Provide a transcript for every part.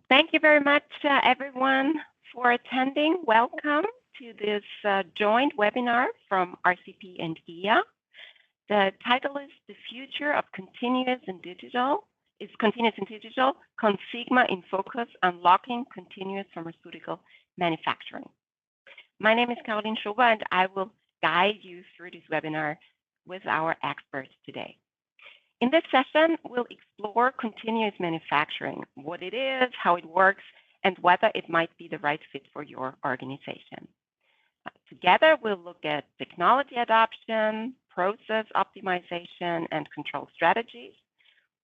Thank you very much, everyone, for attending. Welcome to this joint webinar from RCPE and GEA. The title is "The Future of Continuous in Digital." ConsiGma in Focus: Unlocking Continuous Pharmaceutical Manufacturing. My name is Caroline Schober, and I will guide you through this webinar with our experts today. In this session, we'll explore continuous manufacturing, what it is, how it works, and whether it might be the right fit for your organization. Together, we'll look at technology adoption, process optimization, and control strategies,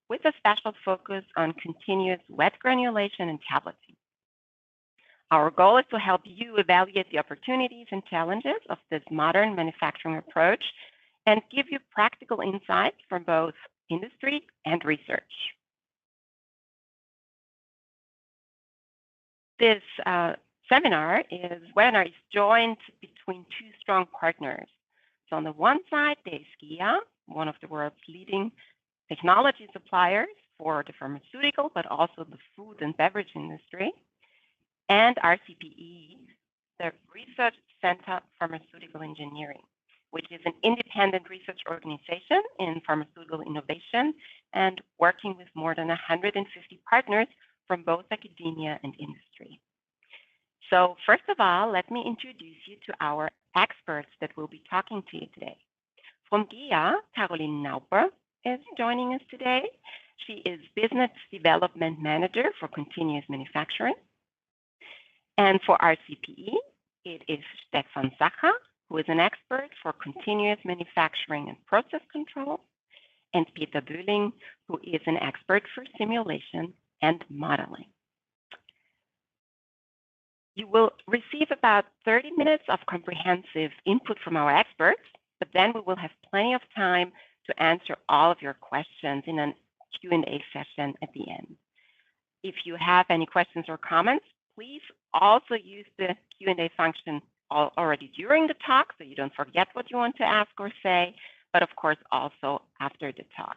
with a special focus on continuous wet granulation and tableting. Our goal is to help you evaluate the opportunities and challenges of this modern manufacturing approach and give you practical insights from both industry and research. This webinar is joined between two strong partners. So on the one side, there's GEA, one of the world's leading technology suppliers for the pharmaceutical, but also the food and beverage industry, and RCPE, the Research Center Pharmaceutical Engineering, which is an independent research organization in pharmaceutical innovation and working with more than 150 partners from both academia and industry. So first of all, let me introduce you to our experts that will be talking to you today. From GEA, Caroline Nauper is joining us today. She is Business Development Manager for Continuous Manufacturing. And for RCPE, it is Stefan Sacher, who is an expert for continuous manufacturing and process control, and Peter Bühling, who is an expert for simulation and modeling. You will receive about 30 minutes of comprehensive input from our experts, but then we will have plenty of time to answer all of your questions in a Q&A session at the end. If you have any questions or comments, please also use the Q&A function already during the talk, so you don't forget what you want to ask or say, but of course also after the talk.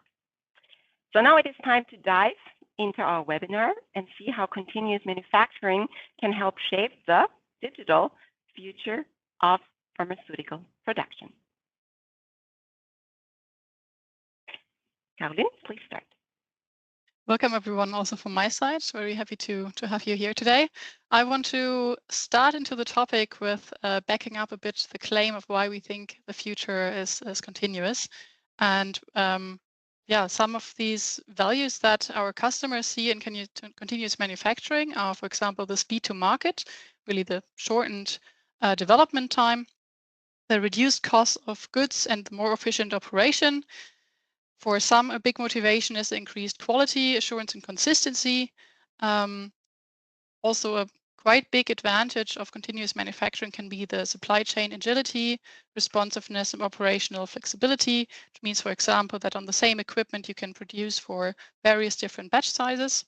So now it is time to dive into our webinar and see how continuous manufacturing can help shape the digital future of pharmaceutical production. Caroline, please start. Welcome everyone, also from my side. Very happy to have you here today. I want to start into the topic with backing up a bit the claim of why we think the future is continuous. And yeah, some of these values that our customers see in continuous manufacturing are, for example, the speed to market, really the shortened development time, the reduced cost of goods and the more efficient operation. For some, a big motivation is increased quality, assurance, and consistency. Also, a quite big advantage of continuous manufacturing can be the supply chain agility, responsiveness, and operational flexibility, which means, for example, that on the same equipment you can produce for various different batch sizes,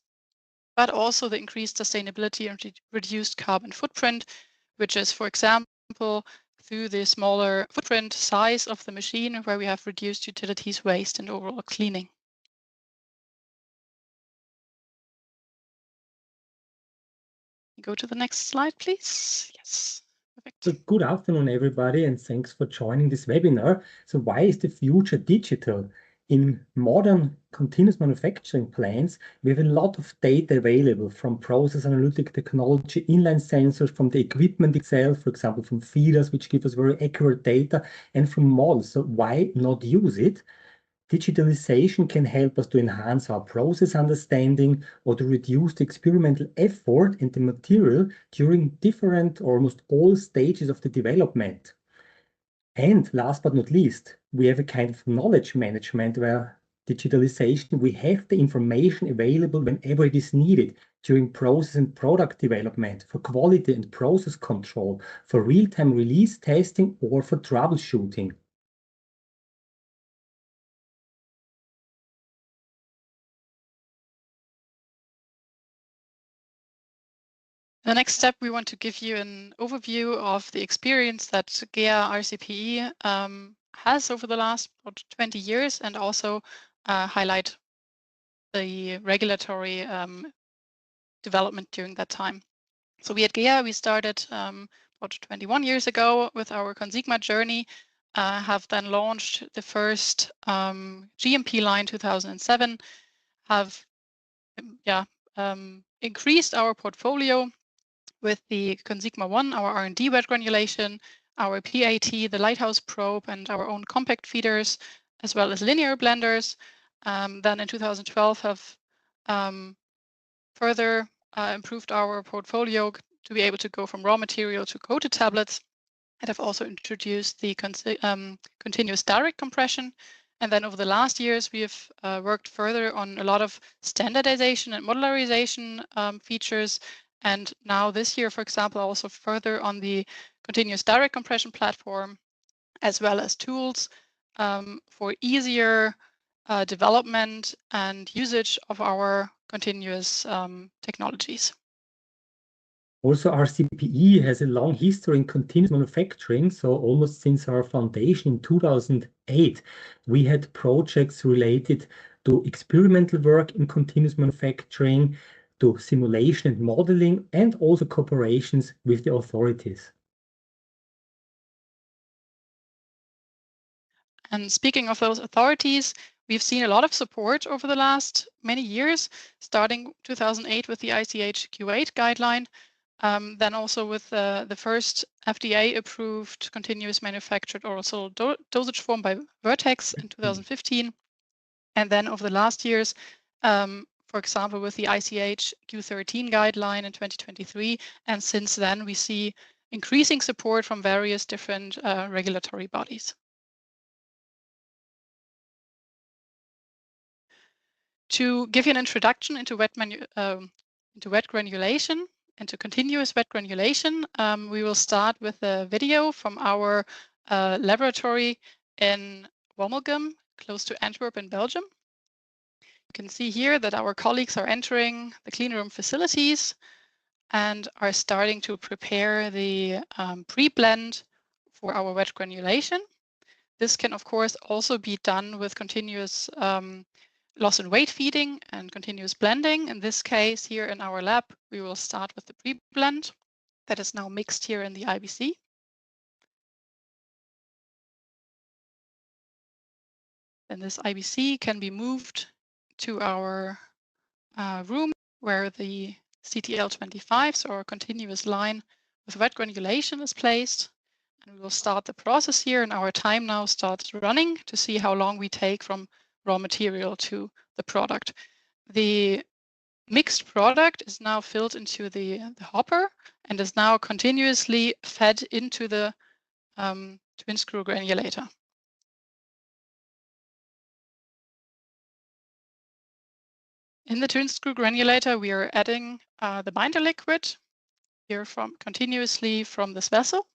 but also the increased sustainability and reduced carbon footprint, which is, for example, through the smaller footprint size of the machine, where we have reduced utilities waste and overall cleaning. Go to the next slide, please. Yes. Perfect. So good afternoon, everybody, and thanks for joining this webinar. So why is the future digital? In modern continuous manufacturing plants, we have a lot of data available from process analytic technology, inline sensors, from the equipment itself, for example, from feeders, which give us very accurate data, and from models. So why not use it? Digitalization can help us to enhance our process understanding or to reduce the experimental effort and the material during different, almost all stages of the development. And last but not least, we have a kind of knowledge management where digitalization, we have the information available whenever it is needed during process and product development, for quality and process control, for real-time release testing, or for troubleshooting. The next step, we want to give you an overview of the experience that GEA RCPE has over the last 20 years, and also highlight the regulatory development during that time. So we at GEA, we started about 21 years ago with our ConsiGma journey, have then launched the first GMP line 2007, have increased our portfolio with the ConsiGma 1, our R&D wet granulation, our PAT, the Lighthouse probe, and our own compact feeders, as well as linear blenders. Then in 2012 have further improved our portfolio to be able to go from raw material to coated tablets, and have also introduced the continuous direct compression. And then over the last years, we have worked further on a lot of standardization and modularization features. And now this year, for example, also further on the continuous direct compression platform, as well as tools for easier development and usage of our continuous technologies. Also, RCPE has a long history in continuous manufacturing. So almost since our foundation in 2008, we had projects related to experimental work in continuous manufacturing, to simulation and modeling, and also cooperations with the authorities. And speaking of those authorities, we've seen a lot of support over the last many years, starting 2008 with the ICH Q8 guideline, then also with the first FDA-approved continuous manufactured oral solid dosage form by Vertex in 2015. And then over the last years, for example, with the ICH Q13 guideline in 2023. And since then, we see increasing support from various different regulatory bodies. To give you an introduction into wet granulation and to continuous wet granulation, we will start with a video from our laboratory in Wommelgem, close to Antwerp in Belgium. You can see here that our colleagues are entering the clean room facilities and are starting to prepare the pre-blend for our wet granulation. This can, of course, also be done with continuous loss and weight feeding and continuous blending. In this case, here in our lab, we will start with the pre-blend that is now mixed here in the IBC. And this IBC can be moved to our room where the CTL25, so our continuous line with wet granulation, is placed. And we will start the process here, and our time now starts running to see how long we take from raw material to the product. The mixed product is now filled into the hopper and is now continuously fed into the twin screw granulator. In the twin screw granulator, we are adding the binder liquid here continuously from this vessel.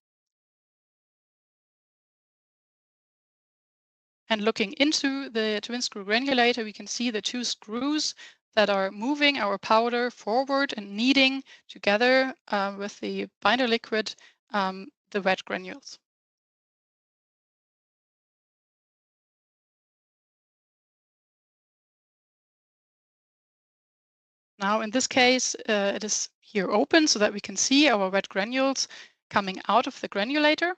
And looking into the twin screw granulator, we can see the two screws that are moving our powder forward and kneading together with the binder liquid the wet granules. Now, in this case, it is here open so that we can see our wet granules coming out of the granulator,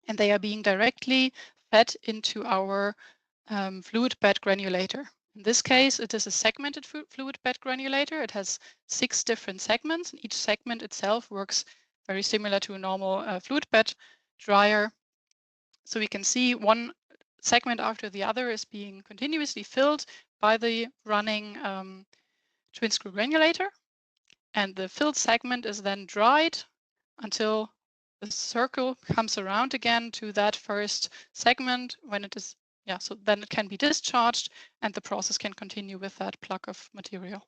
and they are being directly fed into our fluid bed granulator. In this case, it is a segmented fluid bed granulator. It has 6 different segments, and each segment itself works very similar to a normal fluid bed dryer. So we can see one segment after the other is being continuously filled by the running twin screw granulator, and the filled segment is then dried until the circle comes around again to that first segment when it is, so then it can be discharged and the process can continue with that plug of material.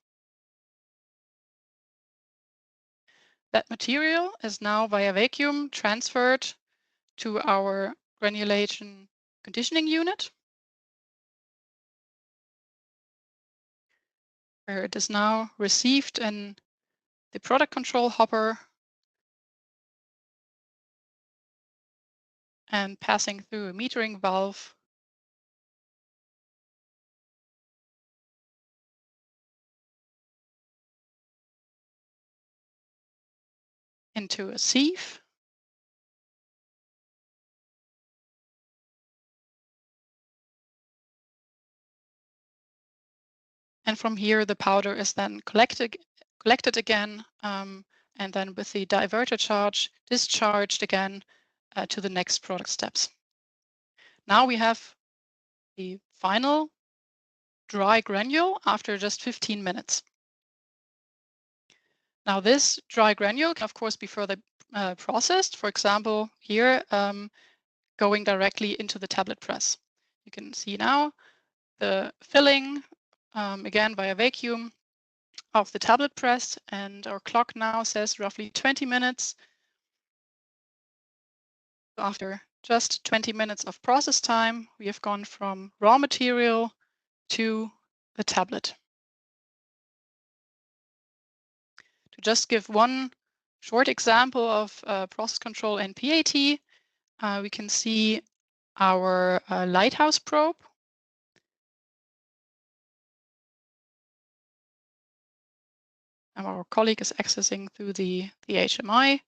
That material is now via vacuum transferred to our granulation conditioning unit, where it is now received in the product control hopper and passing through a metering valve into a sieve. And from here, the powder is then collected again, and then with the diverter charge discharged again to the next product steps. Now we have the final dry granule after just 15 minutes. Now this dry granule can of course be further processed. For example, here going directly into the tablet press. You can see now the filling again via vacuum of the tablet press, and our clock now says roughly 20 minutes. After just 20 minutes of process time, we have gone from raw material to the tablet. To just give one short example of process control and PAT, we can see our lighthouse probe. And our colleague is accessing through the HMI.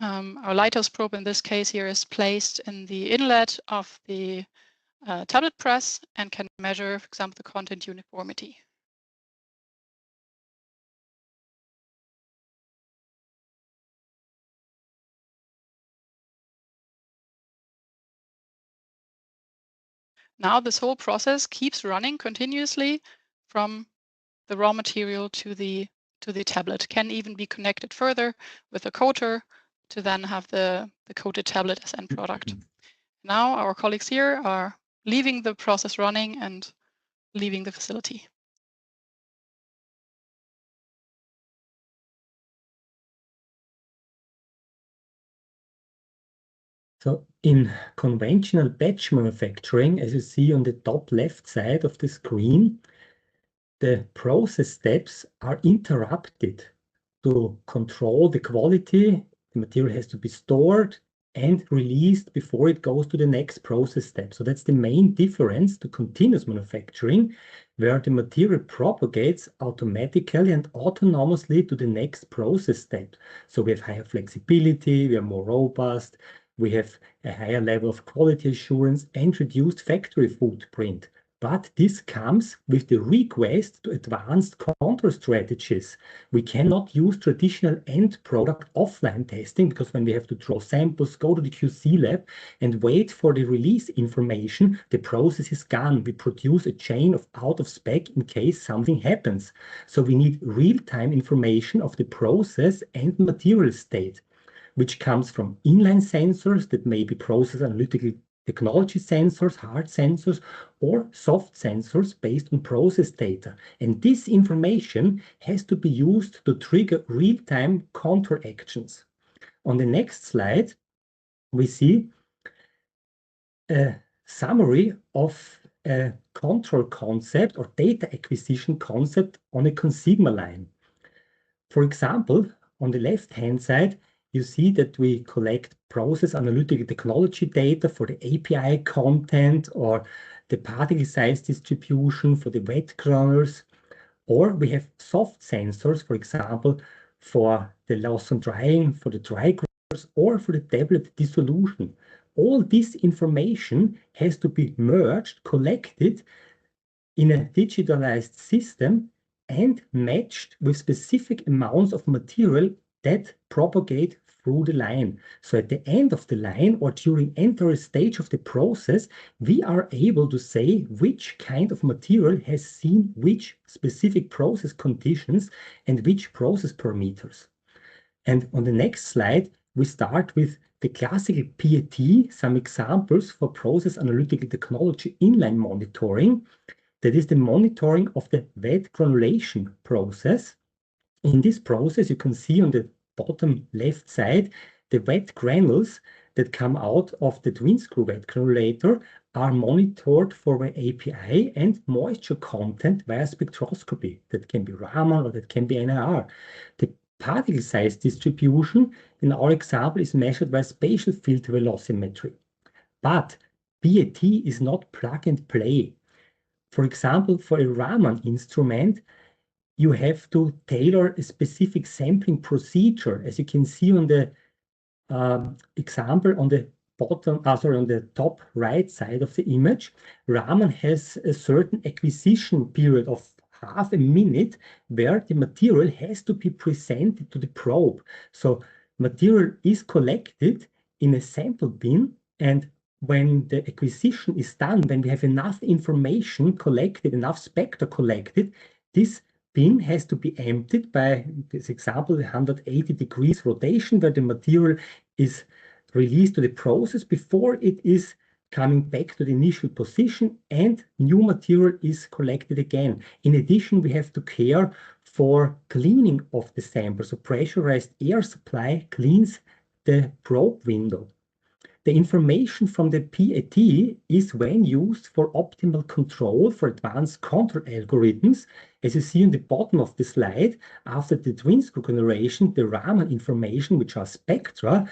Our lighthouse probe in this case here is placed in the inlet of the tablet press and can measure, for example, the content uniformity. Now this whole process keeps running continuously from the raw material to the tablet. Can even be connected further with a coater to then have the coated tablet as end product. Now our colleagues here are leaving the process running and leaving the facility. So in conventional batch manufacturing, as you see on the top left side of the screen, the process steps are interrupted to control the quality. The material has to be stored and released before it goes to the next process step. So that's the main difference to continuous manufacturing, where the material propagates automatically and autonomously to the next process step. So we have higher flexibility, we are more robust, we have a higher level of quality assurance and reduced factory footprint. But this comes with the request to advanced control strategies. We cannot use traditional end product offline testing, because when we have to draw samples, go to the QC lab and wait for the release information, the process is gone. We produce a chain of out of spec in case something happens. So we need real-time information of the process and material state, which comes from inline sensors that may be process analytical technology sensors, hard sensors, or soft sensors based on process data. And this information has to be used to trigger real-time counter actions. On the next slide, we see a summary of a control concept or data acquisition concept on a ConsiGma line. For example, on the left-hand side, you see that we collect process analytical technology data for the API content or the particle size distribution for the wet granules, or we have soft sensors, for example, for the loss on drying, for the dry granules, or for the tablet dissolution. All this information has to be merged, collected in a digitalized system and matched with specific amounts of material that propagate through the line. So at the end of the line or during entire stage of the process, we are able to say which kind of material has seen which specific process conditions and which process parameters. And on the next slide, we start with the classical PAT, some examples for process analytical technology inline monitoring. That is the monitoring of the wet granulation process. In this process, you can see on the bottom left side, the wet granules that come out of the twin screw wet granulator are monitored for the API and moisture content via spectroscopy. That can be Raman or that can be NIR. The particle size distribution in our example is measured by spatial filter velocimetry. But PAT is not plug and play. For example, for a Raman instrument, you have to tailor a specific sampling procedure. As you can see on the example on the bottom, on the top right side of the image, Raman has a certain acquisition period of half a minute where the material has to be presented to the probe. So material is collected in a sample bin, and when the acquisition is done, when we have enough information collected, enough spectra collected, this bin has to be emptied by this example, 180 degrees rotation, where the material is released to the process before it is coming back to the initial position, and new material is collected again. In addition, we have to care for cleaning of the sample. So pressurized air supply cleans the probe window. The information from the PAT is when used for optimal control for advanced control algorithms. As you see on the bottom of the slide, after the twin screw granulation, the Raman information, which are spectra,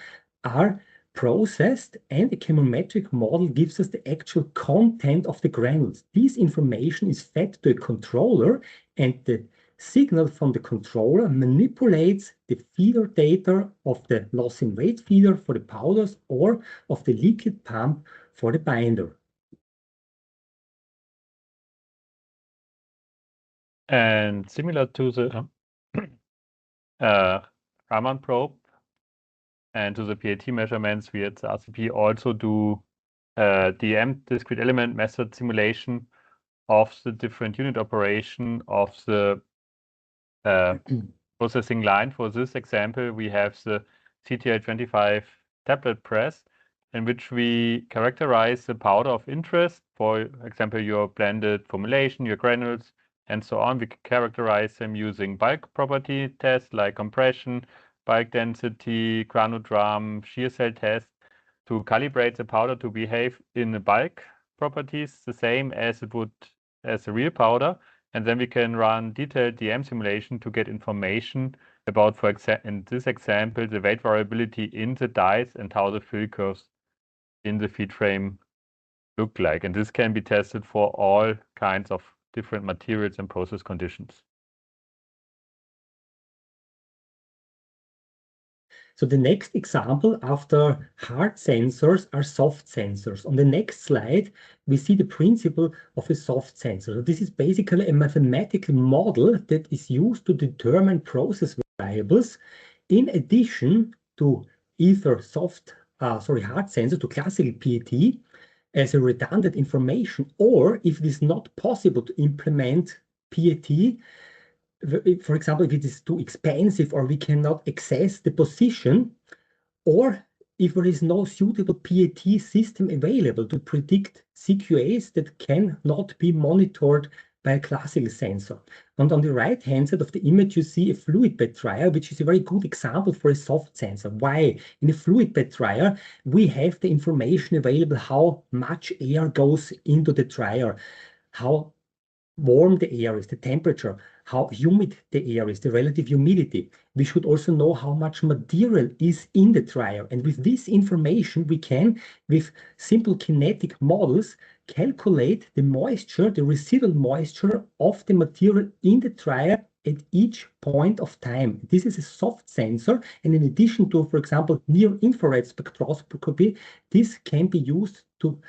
are processed, and a chemometric model gives us the actual content of the granules. This information is fed to a controller, and the signal from the controller manipulates the feeder data of the loss in weight feeder for the powders or of the liquid pump for the binder. And similar to the Raman probe and to the PAT measurements, we at the RCPE also do DM, discrete element method simulation of the different unit operation of the processing line. For this example, we have the CTL25 tablet press, in which we characterize the powder of interest, for example, your blended formulation, your granules, and so on. We characterize them using bulk property tests like compression, bulk density, granodram, shear cell test, to calibrate the powder to behave in the bulk properties the same as it would as a real powder. And then we can run detailed DM simulation to get information about, for example, in this example, the weight variability in the dies and how the fill curves in the feed frame look like. And this can be tested for all kinds of different materials and process conditions. So the next example after hard sensors are soft sensors. On the next slide, we see the principle of a soft sensor. So this is basically a mathematical model that is used to determine process variables in addition to either hard sensor, to classical PAT as a redundant information, or if it is not possible to implement PAT, for example, if it is too expensive or we cannot access the position, or if there is no suitable PAT system available to predict CQAs that cannot be monitored by a classical sensor. And on the right-hand side of the image, you see a fluid bed dryer, which is a very good example for a soft sensor. Why? In a fluid bed dryer, we have the information available how much air goes into the dryer, how warm the air is, the temperature, how humid the air is, the relative humidity. We should also know how much material is in the dryer. And with this information, we can, with simple kinetic models, calculate the moisture, the residual moisture of the material in the dryer at each point of time. This is a soft sensor. And in addition to, for example, near-infrared spectroscopy, this can be used to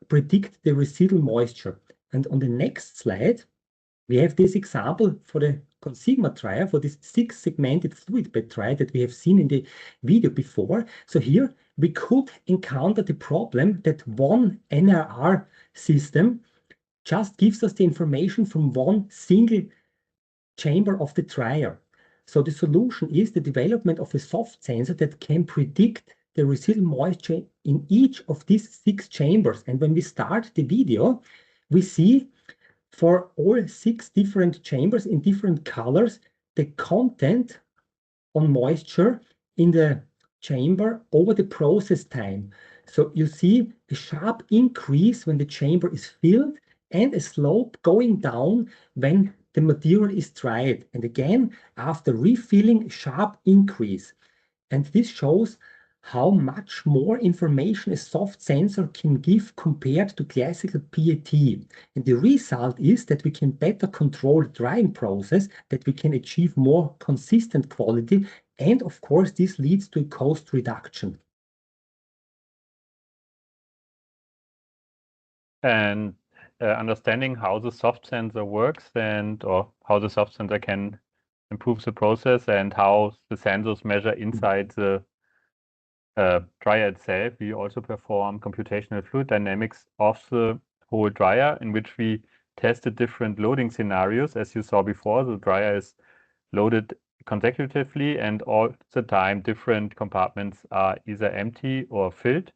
predict the residual moisture. And on the next slide, we have this example for the ConsiGma dryer, for this 6-segmented fluid bed dryer that we have seen in the video before. So here we could encounter the problem that one NRR system just gives us the information from one single chamber of the dryer. So the solution is the development of a soft sensor that can predict the residual moisture in each of these 6 chambers. And when we start the video, we see for all 6 different chambers in different colors, the content on moisture in the chamber over the process time. So you see a sharp increase when the chamber is filled and a slope going down when the material is dried. And again, after refilling, a sharp increase. And this shows how much more information a soft sensor can give compared to classical PAT. And the result is that we can better control the drying process, that we can achieve more consistent quality, and of course, this leads to a cost reduction. And understanding how the soft sensor works or how the soft sensor can improve the process and how the sensors measure inside the dryer itself. We also perform computational fluid dynamics of the whole dryer, in which we tested different loading scenarios. As you saw before, the dryer is loaded consecutively, and all the time different compartments are either empty or filled.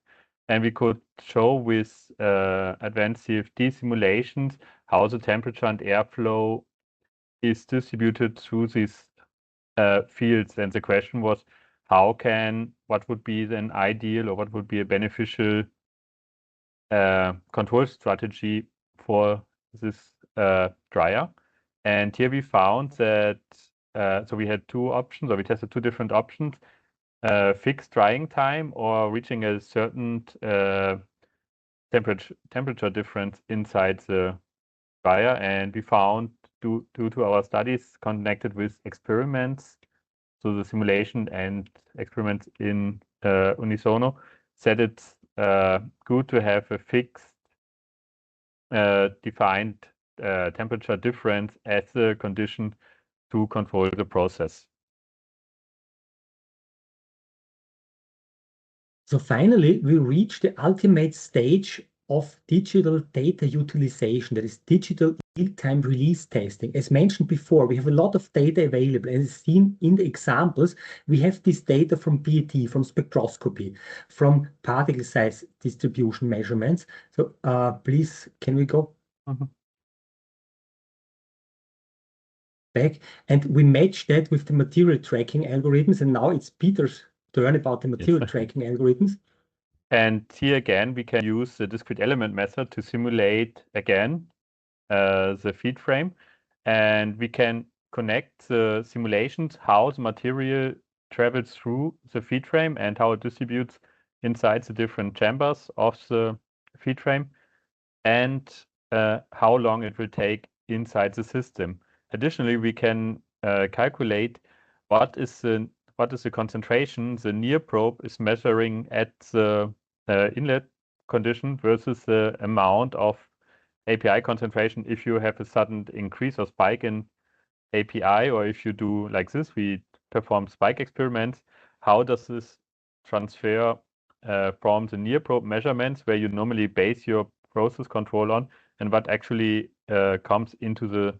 And we could show with advanced CFD simulations how the temperature and airflow is distributed through these fields. And the question was, what would be an ideal or what would be a beneficial control strategy for this dryer? And here we found that, so we had two options, or we tested two different options, fixed drying time or reaching a certain temperature difference inside the dryer. And we found, due to our studies connected with experiments, so the simulation and experiments in unisono, said it's good to have a fixed defined temperature difference as the condition to control the process. So finally, we reach the ultimate stage of digital data utilization, that is digital real-time release testing. As mentioned before, we have a lot of data available, and as seen in the examples, we have this data from PAT, from spectroscopy, from particle size distribution measurements. So please, can we go back? And we match that with the material tracking algorithms, and now it's Peter's turn about the material tracking algorithms. And here again, we can use the discrete element method to simulate again the feed frame, and we can connect the simulations, how the material travels through the feed frame and how it distributes inside the different chambers of the feed frame, and how long it will take inside the system. Additionally, we can calculate what is the concentration the near probe is measuring at the inlet condition versus the amount of API concentration if you have a sudden increase or spike in API, or if you do like this, we perform spike experiments. How does this transfer from the near probe measurements, where you normally base your process control on, and what actually comes into the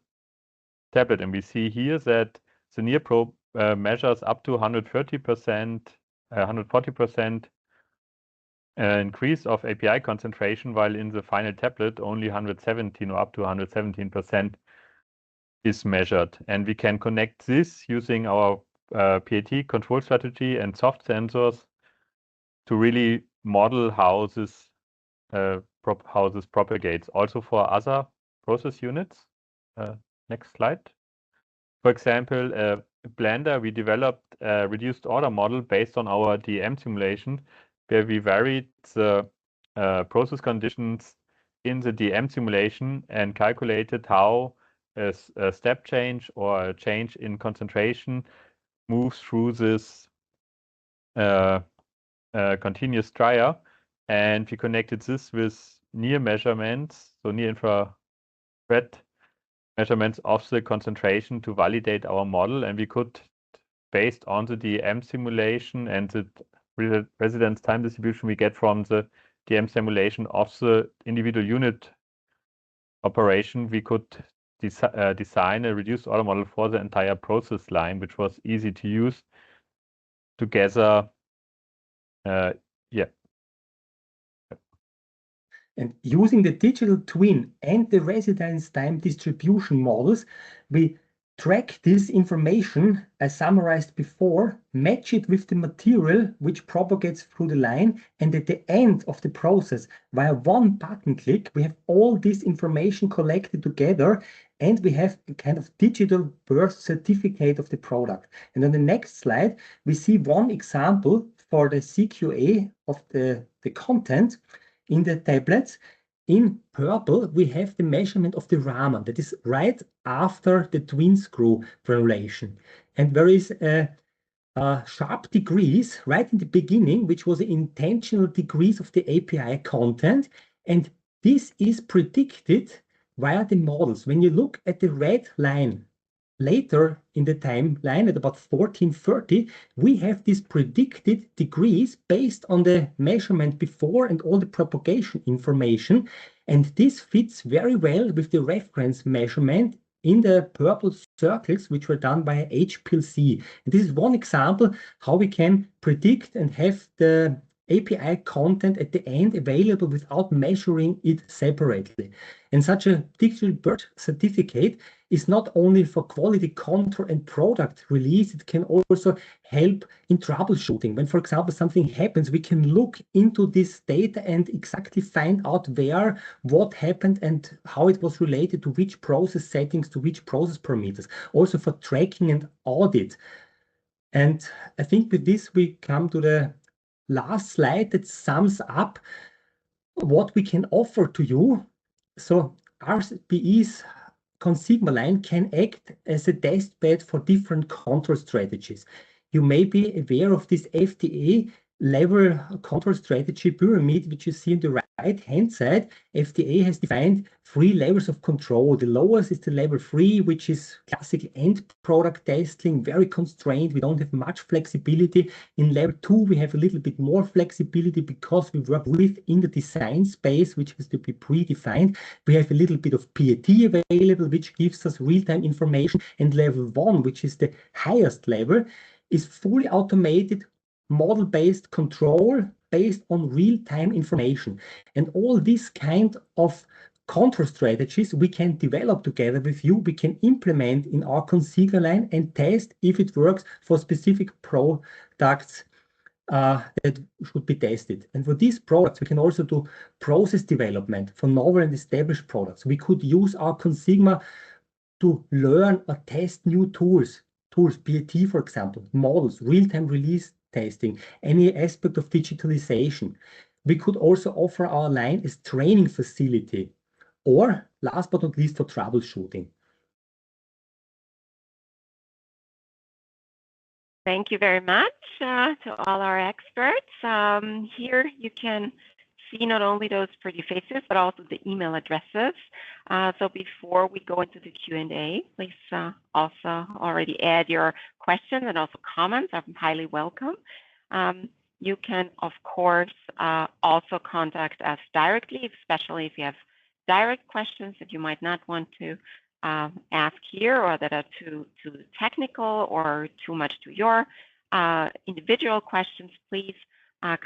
tablet? And we see here that the near probe measures up to 130%, 140% increase of API concentration, while in the final tablet only 117 or up to 117% is measured. And we can connect this using our PAT control strategy and soft sensors to really model how this propagates also for other process units. Next slide. For example, Blender, we developed a reduced order model based on our DM simulation, where we varied the process conditions in the DM simulation and calculated how a step change or a change in concentration moves through this continuous dryer. And we connected this with near measurements, so near infrared measurements of the concentration to validate our model. And we could, based on the DM simulation and the residence time distribution we get from the DM simulation of the individual unit operation, we could design a reduced order model for the entire process line, which was easy to use together. And using the digital twin and the residence time distribution models, we track this information as summarized before, match it with the material which propagates through the line, and at the end of the process, via one button click, we have all this information collected together, and we have a kind of digital birth certificate of the product. And on the next slide, we see one example for the CQA of the content in the tablets. In purple, we have the measurement of the Raman, that is right after the twin screw granulation. And there is a sharp decrease right in the beginning, which was an intentional decrease of the API content. And this is predicted via the models. When you look at the red line later in the timeline at about 1430, we have this predicted decrease based on the measurement before and all the propagation information. And this fits very well with the reference measurement in the purple circles, which were done by HPLC. And this is one example how we can predict and have the API content at the end available without measuring it separately. And such a digital birth certificate is not only for quality control and product release, it can also help in troubleshooting. When, for example, something happens, we can look into this data and exactly find out where, what happened and how it was related to which process settings, to which process parameters, also for tracking and audit. And I think with this, we come to the last slide that sums up what we can offer to you. So RCPE's ConsiGma line can act as a test bed for different control strategies. You may be aware of this FDA level control strategy pyramid, which you see on the right-hand side. FDA has defined 3 levels of control. The lowest is the level 3, which is classic end product testing, very constrained. We don't have much flexibility. In level 2, we have a little bit more flexibility because we work within the design space, which has to be predefined. We have a little bit of PAT available, which gives us real-time information. And level 1, which is the highest level, is fully automated, model-based control based on real-time information. And all these kind of control strategies we can develop together with you. We can implement in our ConsiGma line and test if it works for specific products that should be tested. And for these products, we can also do process development for novel and established products. We could use our ConsiGma to learn or test new tools, PAT, for example, models, real-time release testing, any aspect of digitalization. We could also offer our line as training facility, or last but not least, for troubleshooting. Thank you very much to all our experts. Here you can see not only those pretty faces, but also the email addresses. So before we go into the Q&A, please also already add your questions and also comments. I'm highly welcome. You can, of course, also contact us directly, especially if you have direct questions that you might not want to ask here or that are too technical or too much to your individual questions. Please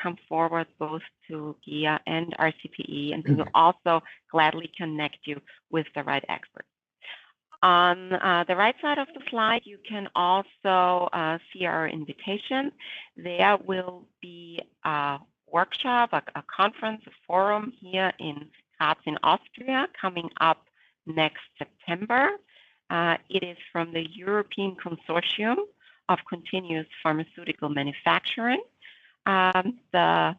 come forward both to GEA and RCPE, and we will also gladly connect you with the right experts. On the right side of the slide, you can also see our invitation. There will be a workshop, a conference, a forum here in Graz in Austria coming up next September. It is from the European Consortium of Continuous Pharmaceutical Manufacturing. There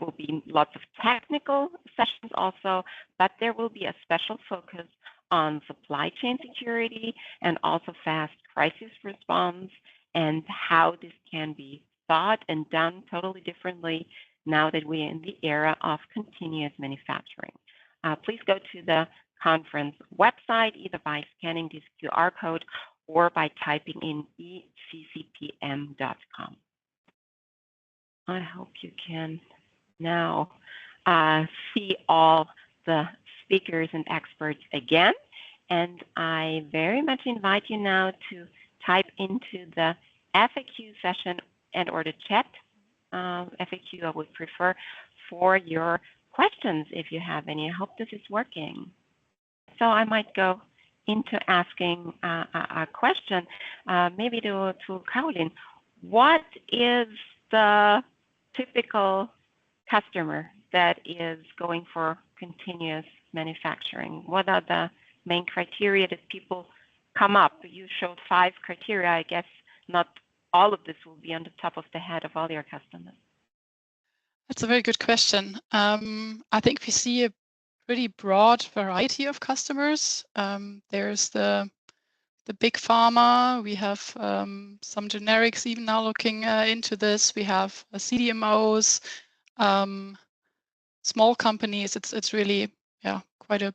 will be lots of technical sessions also, but there will be a special focus on supply chain security and also fast crisis response and how this can be thought and done totally differently now that we're in the era of continuous manufacturing. Please go to the conference website either by scanning this QR code or by typing in eccpm.com. I hope you can now see all the speakers and experts again. And I very much invite you now to type into the FAQ session and or the chat. FAQ I would prefer for your questions if you have any. I hope this is working. So I might go into asking a question, maybe to Caroline. What is the typical customer that is going for continuous manufacturing? What are the main criteria that people come up? You showed 5 criteria. I guess not all of this will be on the top of the head of all your customers? That's a very good question. I think we see a pretty broad variety of customers. There's the big pharma. We have some generics even now looking into this. We have CDMOs, small companies. It's really quite a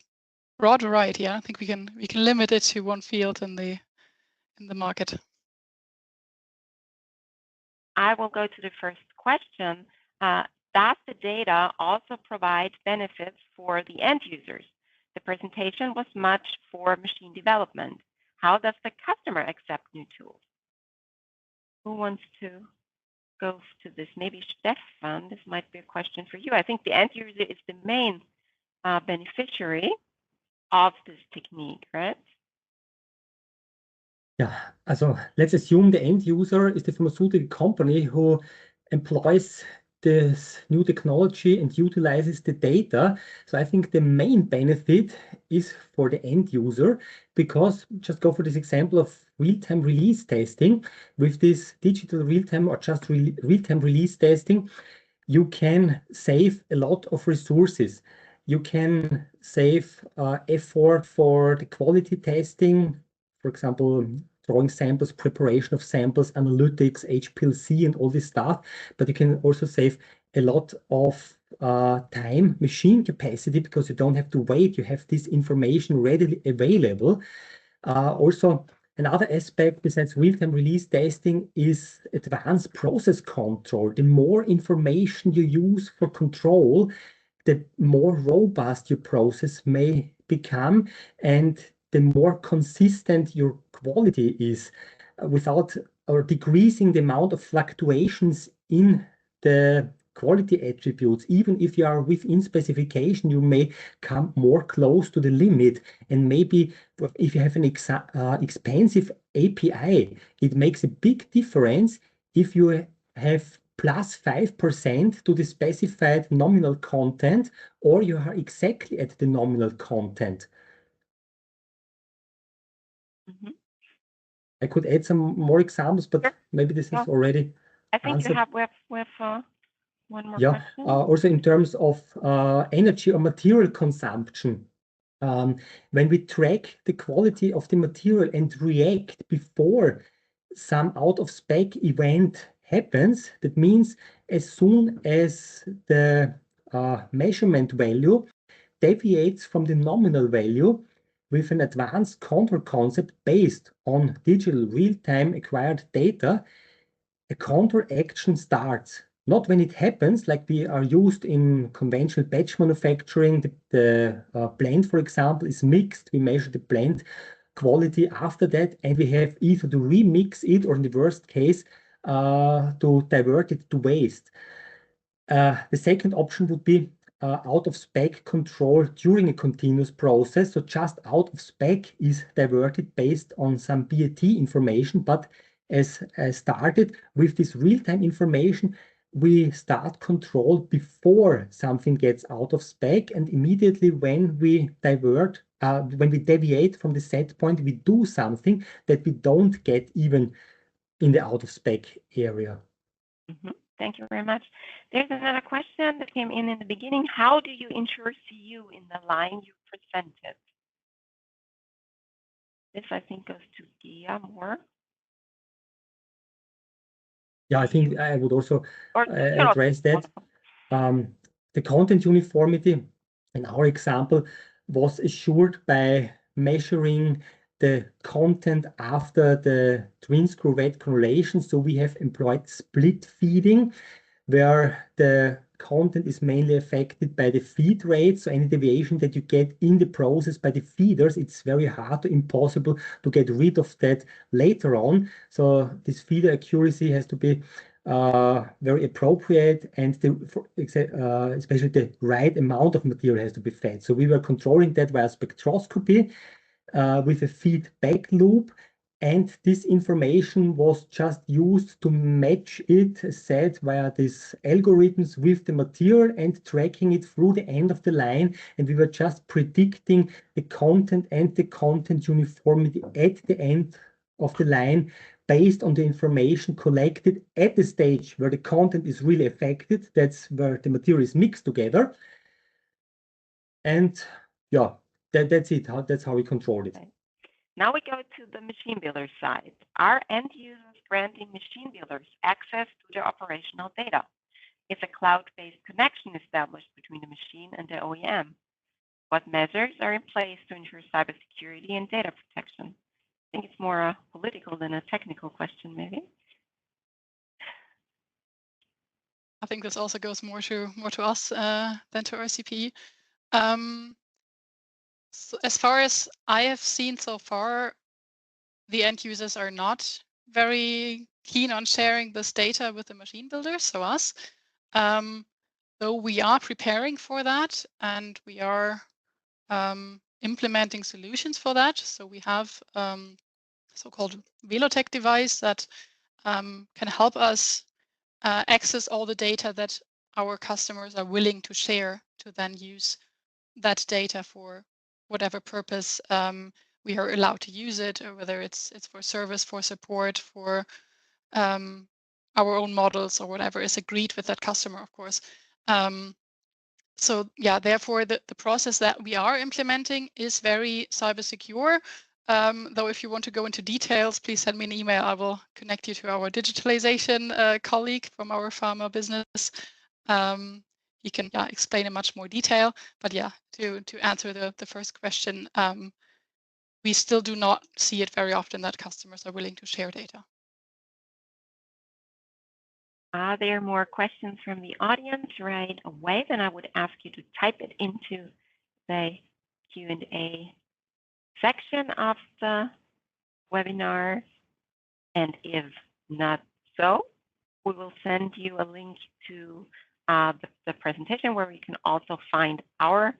broad variety. I don't think we can limit it to one field in the market. I will go to the first question. Does the data also provide benefits for the end users? The presentation was much for machine development. How does the customer accept new tools? Who wants to go to this? Maybe Stefan, this might be a question for you. I think the end user is the main beneficiary of this technique, right? Yeah, also let's assume the end user is the pharmaceutical company who employs this new technology and utilizes the data. So I think the main benefit is for the end user, because just go for this example of real-time release testing. With this digital real-time or just real-time release testing, you can save a lot of resources. You can save effort for the quality testing, for example, drawing samples, preparation of samples, analytics, HPLC, and all this stuff. But you can also save a lot of time, machine capacity, because you don't have to wait. You have this information readily available. Also, another aspect besides real-time release testing is advanced process control. The more information you use for control, the more robust your process may become, and the more consistent your quality is, without or decreasing the amount of fluctuations in the quality attributes. Even if you are within specification, you may come more close to the limit. And maybe if you have an expensive API, it makes a big difference if you have plus 5% to the specified nominal content, or you are exactly at the nominal content. Mm-hmm. I could add some more examples, but sure. maybe this is already I think answered. we have one more Yeah, question. also in terms of energy or material consumption, when we track the quality of the material and react before some out of spec event happens, that means as soon as the measurement value deviates from the nominal value, with an advanced control concept based on digital real-time acquired data, a counter action starts. Not when it happens, like we are used in conventional batch manufacturing. The blend, for example, is mixed. We measure the blend quality after that, and we have either to remix it, or in the worst case, to divert it to waste. The second option would be out of spec control during a continuous process. So just out of spec is diverted based on some BAT information, but as I started with this real-time information, we start control before something gets out of spec, and immediately when we deviate from the set point, we do something that we don't get even in the out of spec area. Mm-hmm. Thank you very much. There's another question that came in the beginning. How do you ensure CU in the line you presented? This, I think, goes to GEA more. Yeah, I think I would also address that. The content uniformity in our example was assured by measuring the content after the twin screw wet granulation. So we have employed split feeding, where the content is mainly affected by the feed rate. So any deviation that you get in the process by the feeders, it's very hard to impossible to get rid of that later on. So this feeder accuracy has to be very appropriate, and especially the right amount of material has to be fed. So we were controlling that via spectroscopy with a feedback loop, and this information was just used to match it, as said, via these algorithms with the material and tracking it through the end of the line. And we were just predicting the content and the content uniformity at the end of the line based on the information collected at the stage where the content is really affected. That's where the material is mixed together. And yeah, that's it. That's how we control it. Okay. Now we go to the machine builder side. Our end users granting machine builders access to their operational data. Is a cloud-based connection established between the machine and the OEM? What measures are in place to ensure cybersecurity and data protection? I think it's more a political than a technical question, maybe. I think this also goes more to us than to RCPE. So as far as I have seen so far, the end users are not very keen on sharing this data with the machine builders, so us. Though we are preparing for that and we are implementing solutions for that. So we have so-called Velotech device that can help us access all the data that our customers are willing to share to then use that data for whatever purpose we are allowed to use it, or whether it's for service, for support, for our own models, or whatever is agreed with that customer, of course. So yeah, therefore the process that we are implementing is very cyber secure. Though if you want to go into details, please send me an email. I will connect you to our digitalization colleague from our pharma business. He can explain in much more detail. But yeah, to answer the first question, we still do not see it very often that customers are willing to share data. Are there more questions from the audience right away? Then I would ask you to type it into the Q&A section of the webinar. And if not so, we will send you a link to the presentation where you can also find our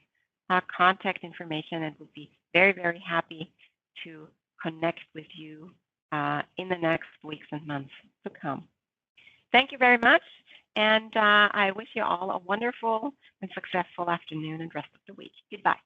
contact information, and we'll be very, very happy to connect with you in the next weeks and months to come. Thank you very much, and I wish you all a wonderful and successful afternoon and rest of the week. Goodbye.